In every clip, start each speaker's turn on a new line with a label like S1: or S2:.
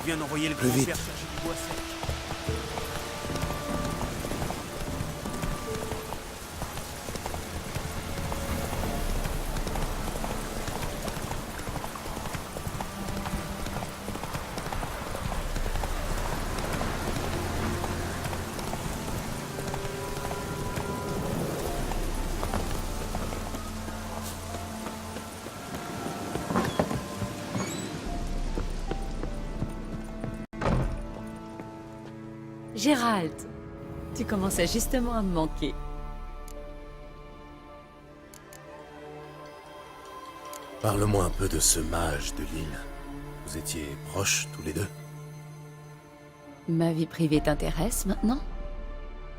S1: viens d'envoyer le
S2: Plus
S1: grand-père
S2: vite.
S1: chercher du bois sec.
S3: Gérald, tu commençais justement à me manquer.
S2: Parle-moi un peu de ce mage de l'île. Vous étiez proches tous les deux?
S3: Ma vie privée t'intéresse maintenant?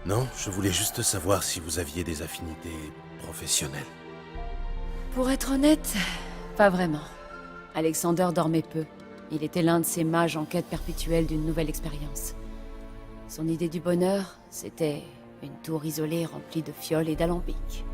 S2: Non, je voulais juste savoir si vous aviez des affinités professionnelles.
S3: Pour être honnête, pas vraiment. Alexander dormait peu. Il était l'un de ces mages en quête perpétuelle d'une nouvelle expérience. Son idée du bonheur, c'était une tour isolée remplie de fioles et d'alambics.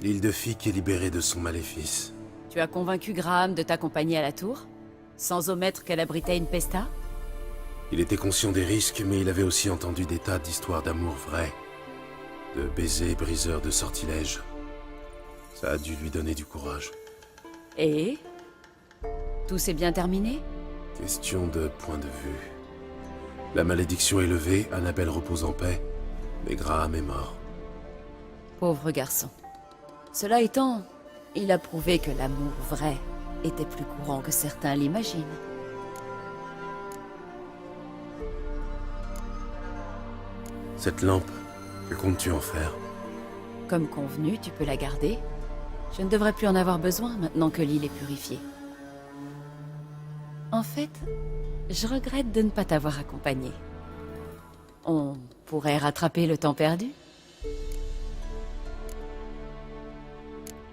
S2: L'île de Fique est libérée de son maléfice.
S3: Tu as convaincu Graham de t'accompagner à la tour? Sans omettre qu'elle abritait une pesta?
S2: Il était conscient des risques, mais il avait aussi entendu des tas d'histoires d'amour vraies. De baisers briseurs de sortilèges. Ça a dû lui donner du courage.
S3: Et? Tout s'est bien terminé?
S2: Question de point de vue. La malédiction est levée, Annabelle repose en paix, mais Graham est mort.
S3: Pauvre garçon. Cela étant, il a prouvé que l'amour vrai était plus courant que certains l'imaginent.
S2: Cette lampe, que comptes-tu en faire?
S3: Comme convenu, tu peux la garder. Je ne devrais plus en avoir besoin maintenant que l'île est purifiée. En fait, je regrette de ne pas t'avoir accompagné. On pourrait rattraper le temps perdu?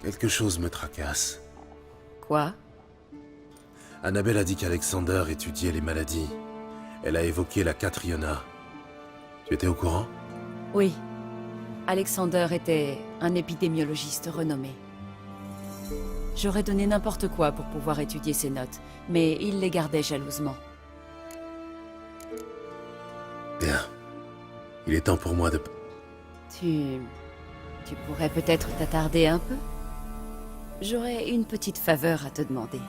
S2: Quelque chose me tracasse.
S3: Quoi?
S2: Annabelle a dit qu'Alexander étudiait les maladies. Elle a évoqué la Catriona. Tu étais au courant?
S3: Oui. Alexander était un épidémiologiste renommé. J'aurais donné n'importe quoi pour pouvoir étudier ses notes, mais il les gardait jalousement.
S2: Bien. Il est temps pour moi de...
S3: Tu pourrais peut-être t'attarder un peu? J'aurais une petite faveur à te demander.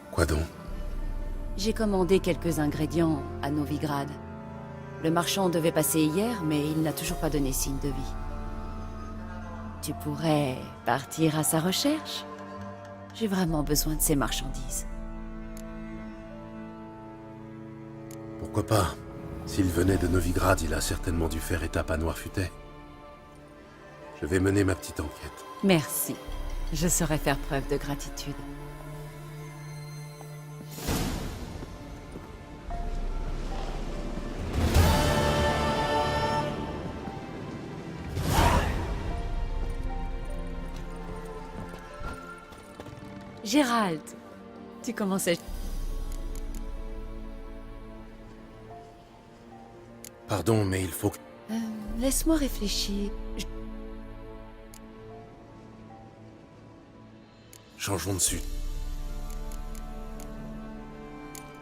S2: Quoi donc?
S3: J'ai commandé quelques ingrédients à Novigrad. Le marchand devait passer hier, mais il n'a toujours pas donné signe de vie. Tu pourrais partir à sa recherche? J'ai vraiment besoin de ces marchandises.
S2: Pourquoi pas? S'il venait de Novigrad, il a certainement dû faire étape à Noirfutet. Je vais mener ma petite enquête.
S3: Merci. Je saurais faire preuve de gratitude. Gérald, tu commençais...
S2: Pardon, mais il faut que...
S3: Laisse-moi réfléchir.
S2: Changeons de suite.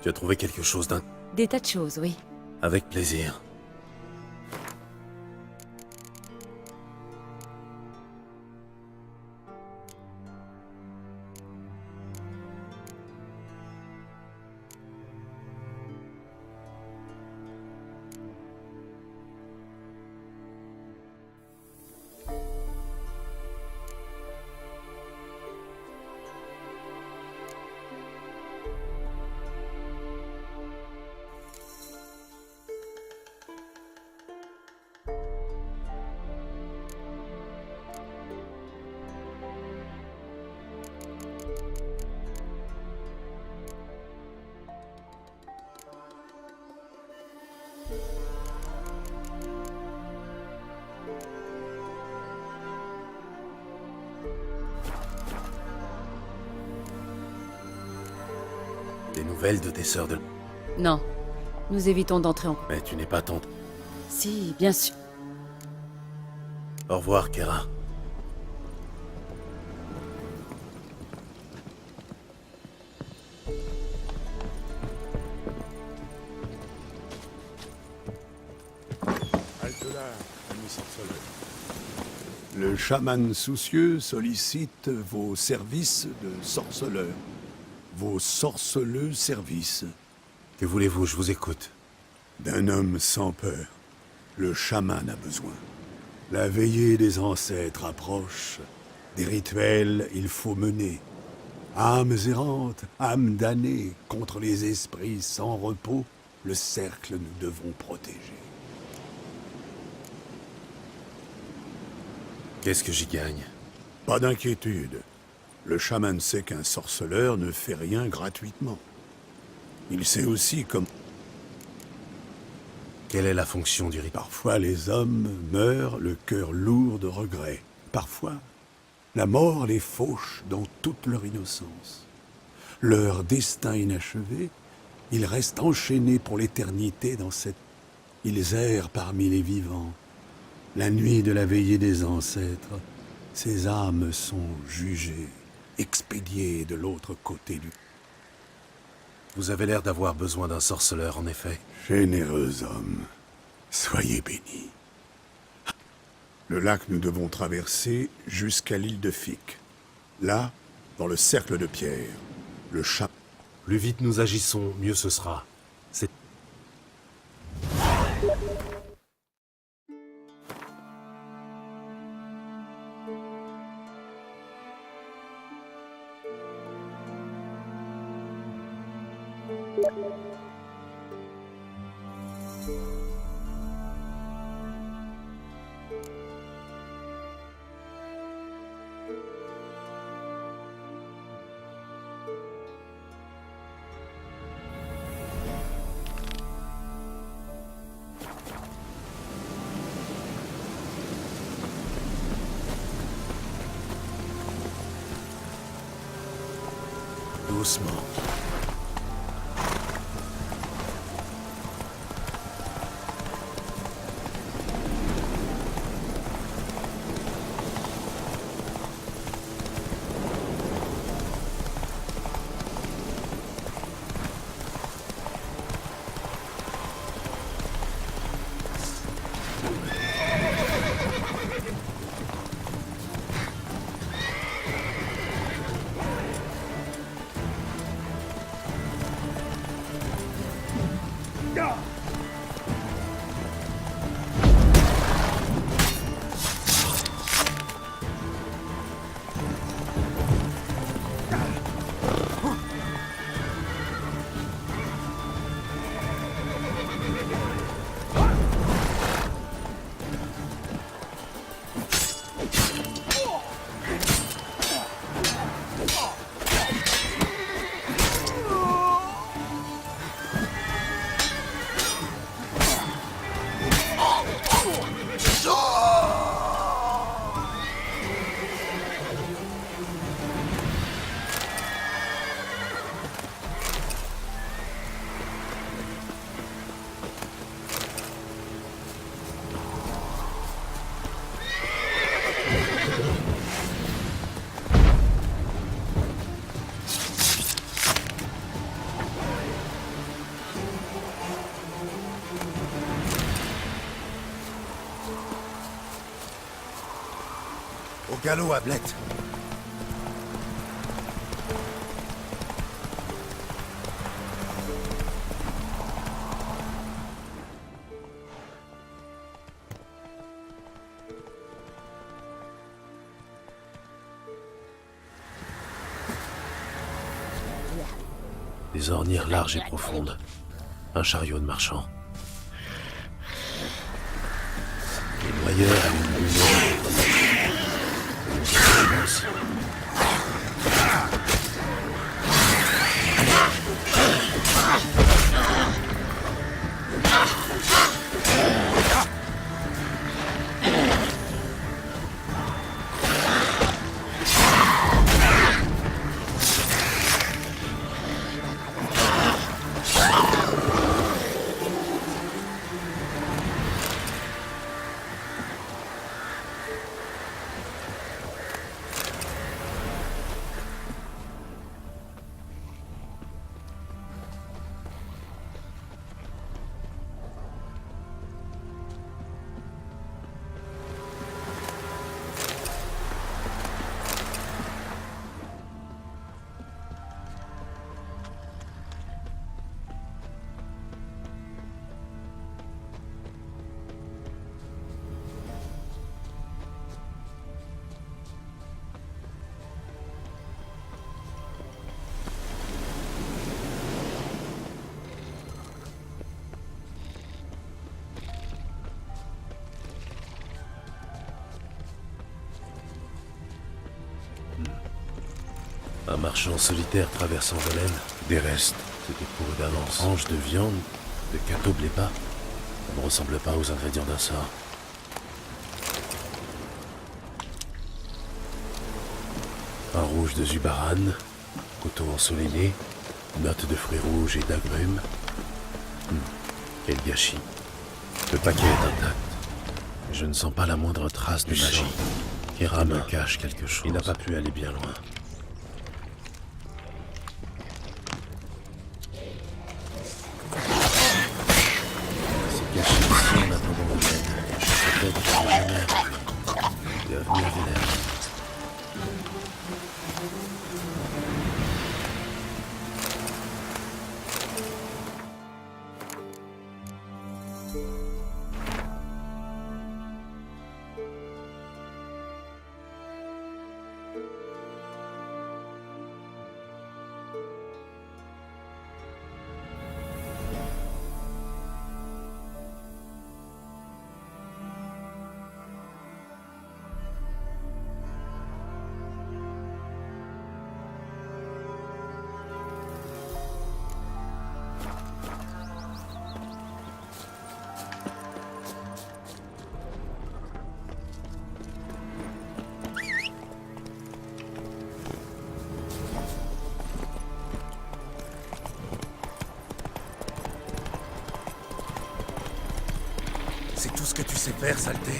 S2: Tu as trouvé quelque chose d'un...
S3: Des tas de choses, oui.
S2: Avec plaisir. Des nouvelles de tes sœurs de...
S3: Non. Nous évitons d'entrer en...
S2: Mais tu n'es pas tante.
S3: Si, bien sûr.
S2: Au revoir, Kera.
S1: Halte là, ami sorceleur. Le chaman soucieux sollicite vos services de sorceleur. Vos sorceleux services.
S2: Que voulez-vous? Je vous écoute.
S1: D'un homme sans peur. Le chaman a besoin. La veillée des ancêtres approche. Des rituels il faut mener. Âmes errantes, âmes damnées, contre les esprits sans repos, le cercle nous devons protéger.
S2: Qu'est-ce que j'y gagne?
S1: Pas d'inquiétude. Le chaman sait qu'un sorceleur ne fait rien gratuitement. Il sait aussi comme...
S2: Quelle est la fonction du rituel?
S1: Parfois les hommes meurent le cœur lourd de regrets. Parfois, la mort les fauche dans toute leur innocence. Leur destin inachevé, ils restent enchaînés pour l'éternité dans cette... Ils errent parmi les vivants. La nuit de la veillée des ancêtres, ces âmes sont jugées, expédiées de l'autre côté du...
S2: Vous avez l'air d'avoir besoin d'un sorceleur, en effet.
S1: Généreux homme, soyez bénis. Le lac nous devons traverser jusqu'à l'île de Fic. Là, dans le cercle de pierre, le chat...
S2: Plus vite nous agissons, mieux ce sera. C'est... Doucement.
S4: Au galop, Ablette.
S2: Des ornières larges et profondes. Un chariot de marchand. Les noyeurs à une lumière. Un marchand solitaire traversant Velen. Des restes. C'était pour eux d'avance. Ange de viande, de cateau blépa. Ça ne ressemble pas aux ingrédients d'un sort. Un rouge de Zubaran, coton ensoleillé, notes de fruits rouges et d'agrumes. Quel gâchis. Le paquet est intact. Je ne sens pas la moindre trace de magie. Kera me cache quelque chose. Il n'a pas pu aller bien loin. C'est caché ici en attendant mon aide. Peut-être que je n'ai jamais appris. Bienvenue à Velen.
S4: C'est tout ce que tu sais faire, saleté.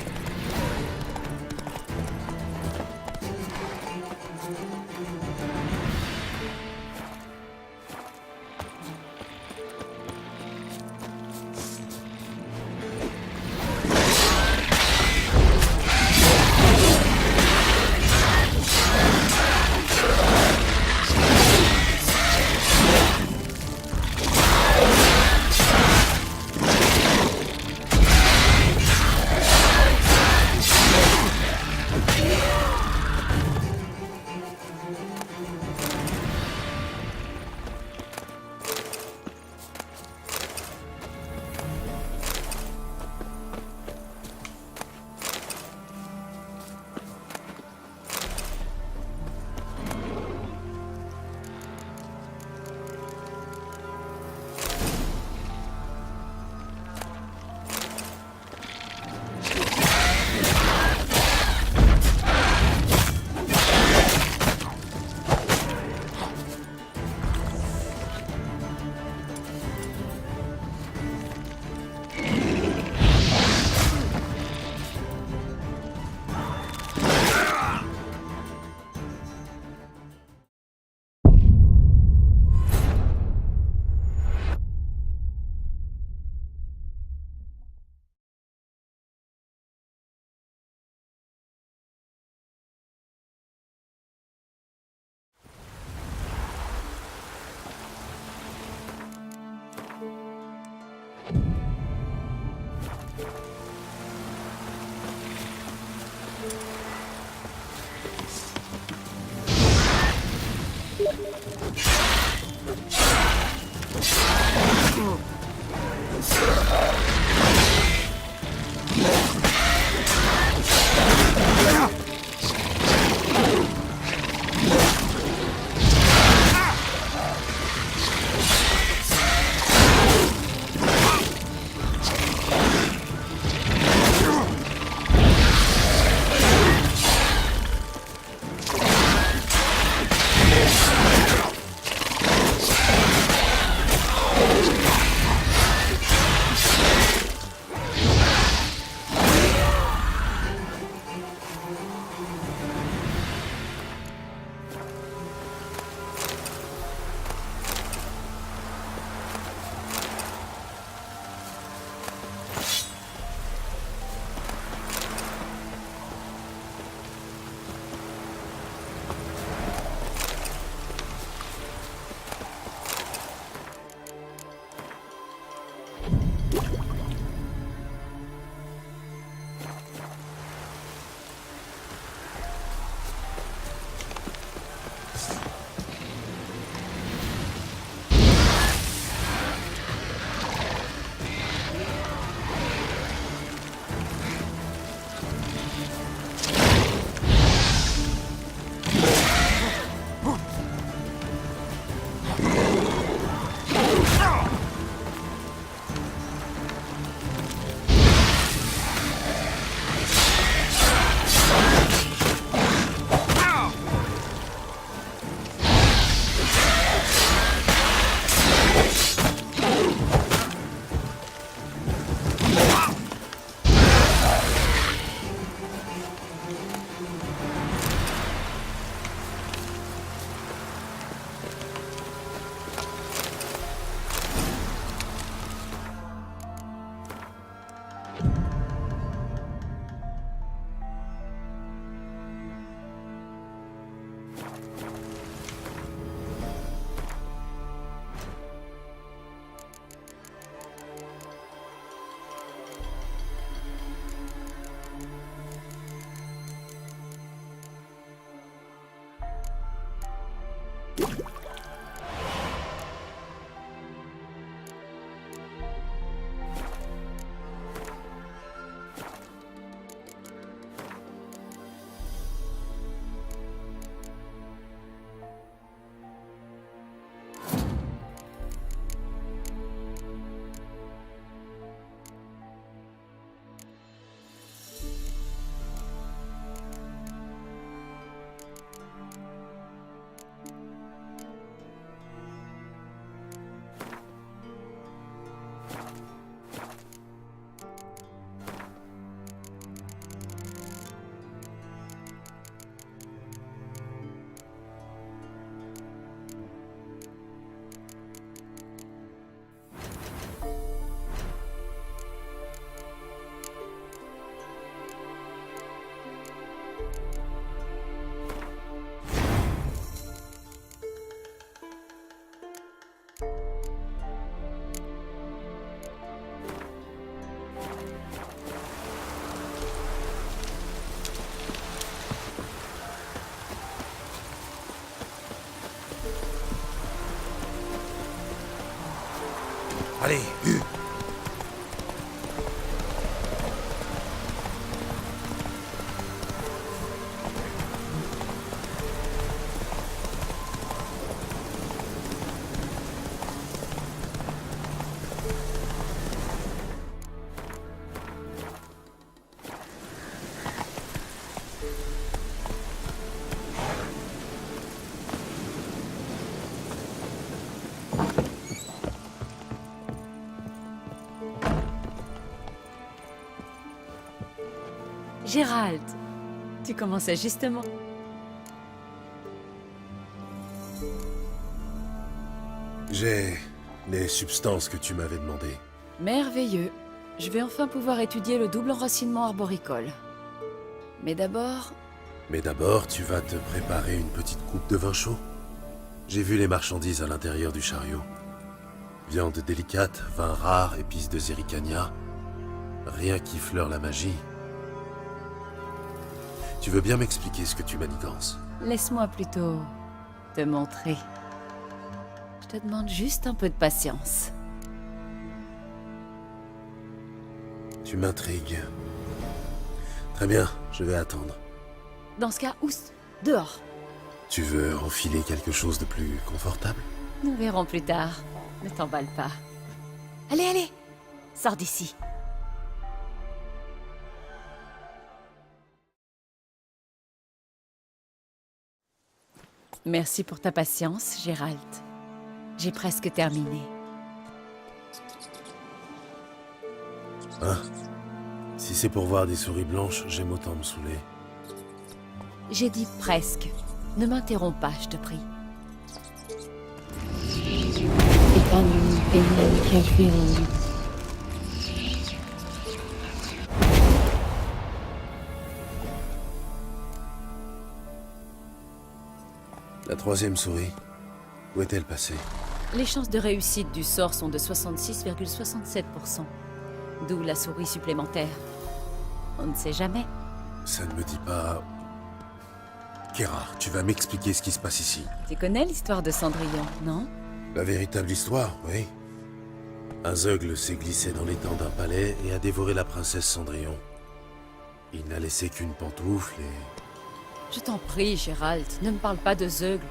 S2: Allez, Hu.
S3: Gérald, tu commençais justement.
S2: J'ai les substances que tu m'avais demandées.
S3: Merveilleux. Je vais enfin pouvoir étudier le double enracinement arboricole. Mais d'abord,
S2: Mais d'abord, tu vas te préparer une petite coupe de vin chaud. J'ai vu les marchandises à l'intérieur du chariot. Viande délicate, vin rare, épices de zéricania. Rien qui fleure la magie. Tu veux bien m'expliquer ce que tu manigances?
S3: laisse-moi plutôt te montrer. Je te demande juste un peu de patience.
S2: Tu m'intrigues. Très bien, je vais attendre.
S3: Dans ce cas, ousse, dehors.
S2: Tu veux enfiler quelque chose de plus confortable?
S3: Nous verrons plus tard. Ne t'emballe pas. Allez, allez, sors d'ici. Merci pour ta patience, Gérald. J'ai presque terminé.
S2: Hein? Si c'est pour voir des souris blanches, j'aime autant me saouler.
S3: J'ai dit presque. Ne m'interromps pas, je te prie.
S2: La troisième souris, où est-elle passée?
S3: Les chances de réussite du sort sont de 66,67%. D'où la souris supplémentaire. On ne sait jamais.
S2: Ça ne me dit pas... Kera, tu vas m'expliquer ce qui se passe ici.
S3: Tu connais l'histoire de Cendrillon, non?
S2: La véritable histoire, oui. Un zeugle s'est glissé dans l'étang d'un palais et a dévoré la princesse Cendrillon. Il n'a laissé qu'une pantoufle et...
S3: Je t'en prie, Gérald, ne me parle pas de zeugle.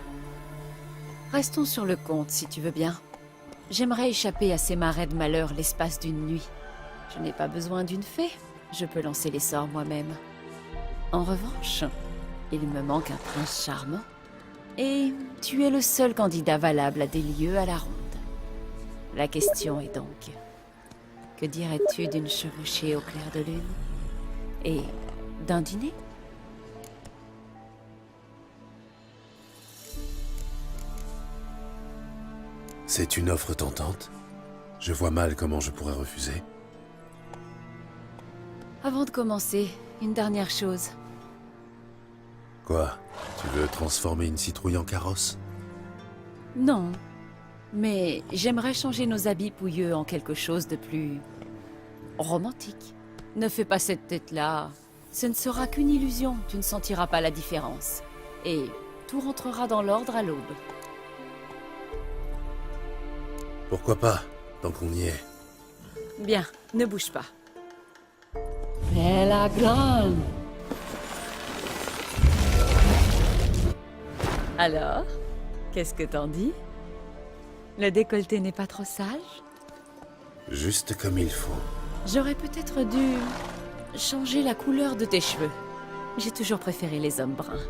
S3: Restons sur le compte, si tu veux bien. J'aimerais échapper à ces marais de malheur l'espace d'une nuit. Je n'ai pas besoin d'une fée. Je peux lancer les sorts moi-même. En revanche, il me manque un prince charmant. Et tu es le seul candidat valable à des lieux à la ronde. La question est donc... Que dirais-tu d'une chevauchée au clair de lune? Et d'un dîner?
S2: C'est une offre tentante. Je vois mal comment je pourrais refuser.
S3: Avant de commencer, une dernière chose.
S2: Quoi? Tu veux transformer une citrouille en carrosse?
S3: Non, mais j'aimerais changer nos habits pouilleux en quelque chose de plus... romantique. Ne fais pas cette tête-là. Ce ne sera qu'une illusion, tu ne sentiras pas la différence. Et tout rentrera dans l'ordre à l'aube.
S2: Pourquoi pas, tant qu'on y est.
S3: Bien, ne bouge pas. Bella grande. Alors, qu'est-ce que t'en dis? Le décolleté n'est pas trop sage?
S2: Juste comme il faut.
S3: J'aurais peut-être dû changer la couleur de tes cheveux. J'ai toujours préféré les hommes bruns.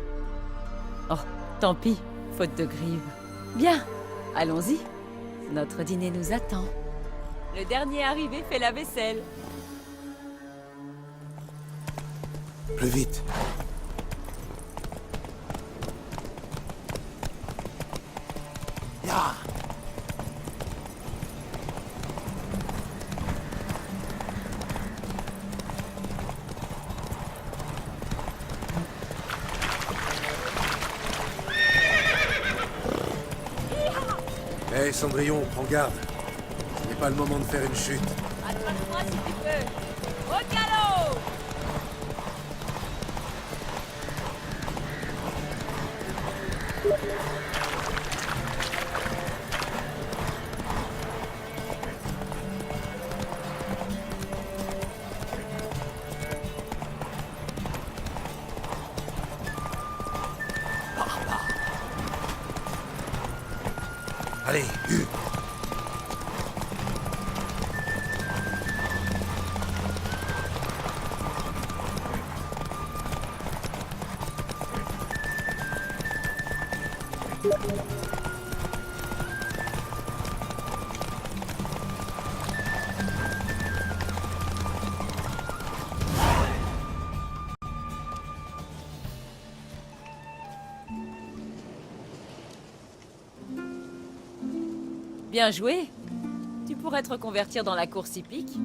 S3: Oh, tant pis, faute de grives. Bien, allons-y. Notre dîner nous attend. Le dernier arrivé fait la vaisselle.
S2: Plus vite.
S1: Ya!
S2: Hé, Cendrillon, prends garde. Ce n'est pas le moment de faire une chute.
S3: Attrape-moi si tu peux. Au galop!
S2: Allez, Hugh.
S3: Bien joué. Tu pourrais te reconvertir dans la course hippique.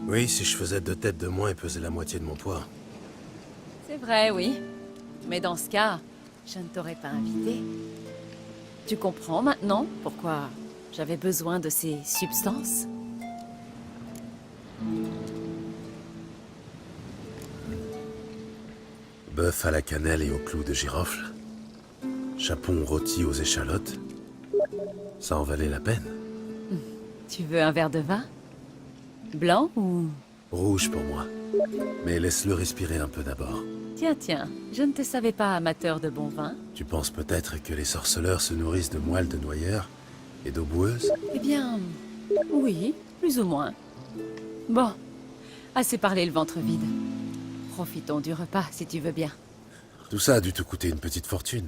S2: Oui, si je faisais 2 têtes de moins et pesais la moitié de mon poids.
S3: C'est vrai, oui. Mais dans ce cas, je ne t'aurais pas invité. Tu comprends maintenant pourquoi j'avais besoin de ces substances?
S2: Bœuf à la cannelle et au clou de girofle. Chapon rôti aux échalotes. Ça en valait la peine.
S3: Tu veux un verre de vin? Blanc ou...
S2: Rouge pour moi. Mais laisse-le respirer un peu d'abord.
S3: Tiens, tiens, je ne te savais pas amateur de bon vin.
S2: Tu penses peut-être que les sorceleurs se nourrissent de moelle de noyeur et d'eau boueuse?
S3: Eh bien, oui, plus ou moins. Bon, assez parlé le ventre vide. Profitons du repas, si tu veux bien.
S2: Tout ça a dû te coûter une petite fortune.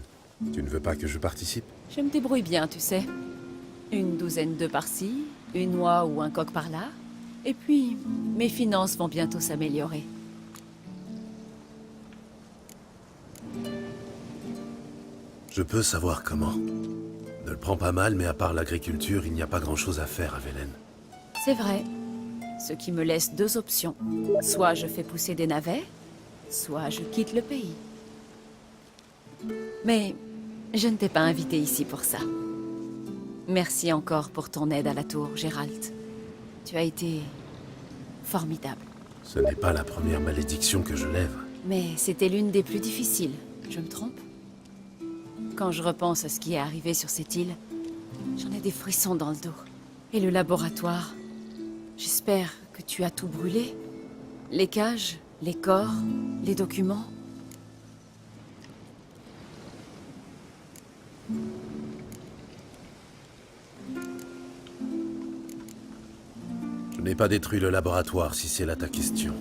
S2: Tu ne veux pas que je participe?
S3: Je me débrouille bien, tu sais. Une douzaine d'œufs par-ci, une oie ou un coq par-là. Et puis, mes finances vont bientôt s'améliorer.
S2: Je peux savoir comment. Ne le prends pas mal, mais à part l'agriculture, il n'y a pas grand-chose à faire à Velen.
S3: C'est vrai. Ce qui me laisse 2 options. Soit je fais pousser des navets, soit je quitte le pays. Mais je ne t'ai pas invité ici pour ça. Merci encore pour ton aide à la tour, Gérald. Tu as été formidable.
S2: Ce n'est pas la première malédiction que je lève.
S3: Mais c'était l'une des plus difficiles. Je me trompe? Quand je repense à ce qui est arrivé sur cette île, j'en ai des frissons dans le dos. Et le laboratoire? J'espère que tu as tout brûlé. Les cages, les corps, les documents.
S2: Je n'ai pas détruit le laboratoire, si c'est là ta question.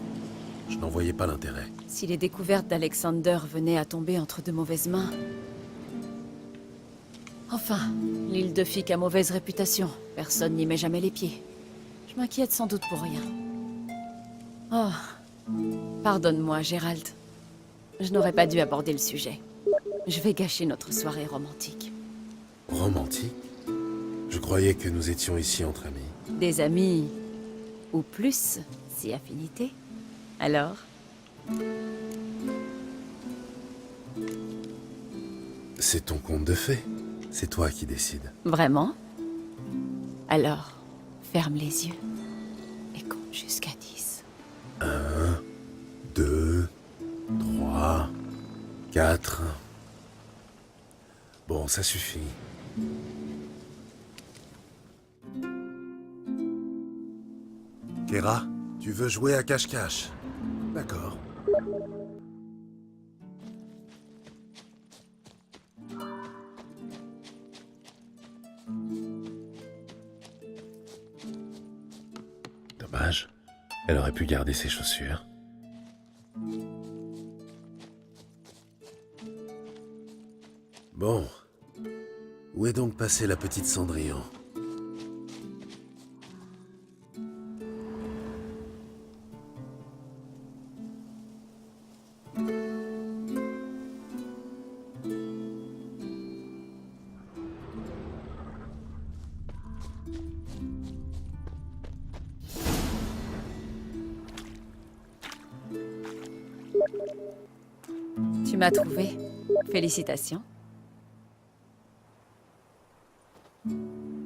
S2: Je n'en voyais pas l'intérêt.
S3: Si les découvertes d'Alexander venaient à tomber entre de mauvaises mains... Enfin, l'île de Fick a mauvaise réputation. Personne n'y met jamais les pieds. Je m'inquiète sans doute pour rien. Oh, pardonne-moi, Gérald. Je n'aurais pas dû aborder le sujet. Je vais gâcher notre soirée romantique.
S2: Romantique? Je croyais que nous étions ici entre amis.
S3: Des amis... ou plus, si affinité. Alors?
S2: C'est ton conte de fées. C'est toi qui décides.
S3: Vraiment? Alors, ferme les yeux et compte jusqu'à 10.
S2: 2, 3, 4... Bon, ça suffit. Kera, tu veux jouer à cache-cache? D'accord. Dommage. Elle aurait pu garder ses chaussures. Bon. Où est donc passée la petite Cendrillon?
S3: Tu m'as trouvé. Félicitations.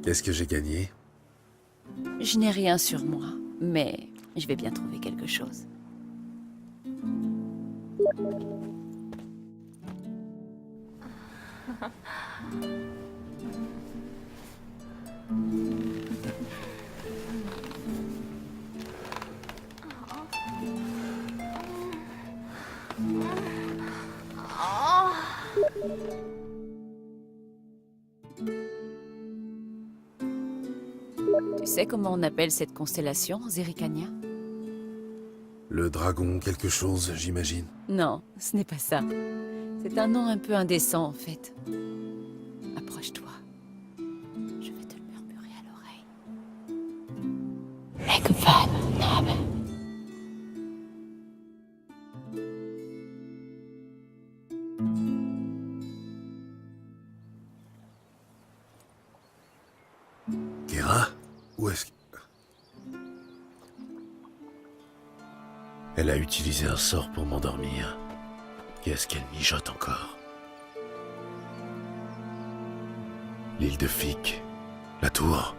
S2: Qu'est-ce que j'ai gagné?
S3: Je n'ai rien sur moi, mais je vais bien trouver quelque chose. Tu sais comment on appelle cette constellation, Zerrikania?
S2: Le dragon quelque chose, j'imagine.
S3: Non, ce n'est pas ça. C'est un nom un peu indécent, en fait. Approche-toi. Je vais te le murmurer à l'oreille. Megvannabe.
S2: Kera? Où est-ce que... Elle a utilisé un sort pour m'endormir. Qu'est-ce qu'elle mijote encore? L'île de Fique, la tour.